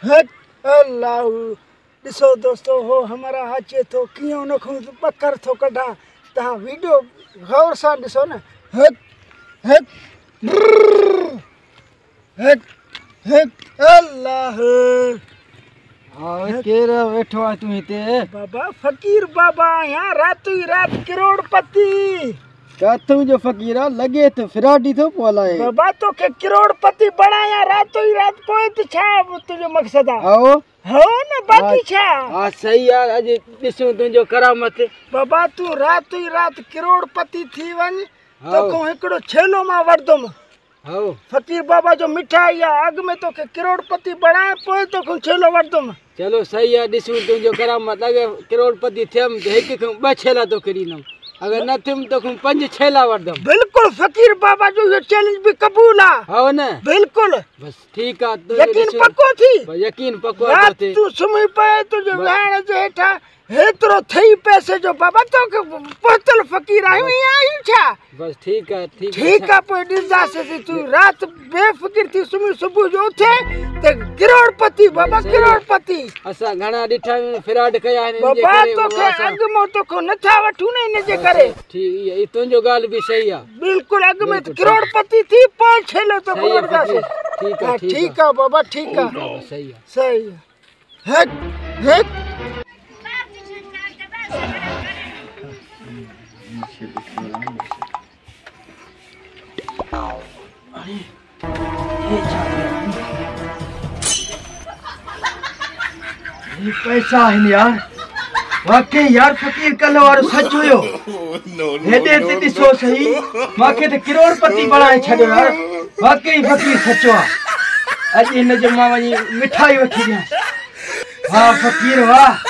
अल्लाह ॾिसो दोस्तों हो हमारा अचे थो कीअं उन खां पकर थो कढां तव्हां वीडियो गौर सां ॾिसो न अल्लाह केरु वेठो आहे तूं हिते? बाबा फ़कीर बाबा आहियां राति ई राति करोड़पति काथूं जो फ़कीर आहे लॻे थो फिराडी थो पोइ अलाए बाबा तोखे करोड़पति बणायां राति ई राति पोइ त छा तुंहिंजो मक़सदु आहे आओ हो न बाक़ी छा हा सही आहे अॼु ॾिसूं तुंहिंजो करामत बाबा तूं राति ई राति करोड़पति थी वञ तोखां हिकिड़ो छेलो मां वठंदुमि हो फ़कीर बाबा जो मिठाई आहे अॻु में तोखे करोड़पति बणाए पोइ तोखां छेलो वठंदुमि चलो सही आहे ॾिसूं तुंहिंजो करामत अगरि करोड़पति थियमि त हिक खां ॿ छेला तोखे ॾींदुमि अगर न थियमि तोखां 5 छेला वठंदुमि बिल्कुलु फ़कीर बाबा जो इहो चैलेंज बि क़बूल आहे हो न बिल्कुलु बस ठीकु आहे यकीन पको थी यकीन पको आहे तूं सुम्ही पए तुंहिंजे वेहण जे हेठां हेतिरो थई पैसे जो बाबा तोखे पहुतल फ़कीर आहियूं ईअं आहियूं छा बस ठीकु आहे ठीकु आहे पोइ ॾिसंदासीं तूं राति बेफ़िकिर थी सुम्ही सुबुह जो उथे त करोड़पति बाबा करोड़पति असां घणा ॾिठा आहिनि फिराड कया आहिनि बाबा तोखे अॻु मां तोखां नथा वठूं न इन जे करे ठीक तुंहिंजो ॻाल्हि बि सही आहे बिल्कुलु अॻु में करोड़पति थी पोइ छेलो तोखे वठंदासीं ठीकु आहे बाबा ठीकु आहे सही आहे सही आहे पैसा आहिनि यार वाकई यार फ़कीर कल्ह वारो सच हुयो हेॾे ते ॾिसो सही मूंखे त करोड़पति बणाए छॾियो यार वाकई फ़कीर सचो आहे अॼु हिन जो मां वञी मिठाई वठी ॾियां वाह फ़कीर वाह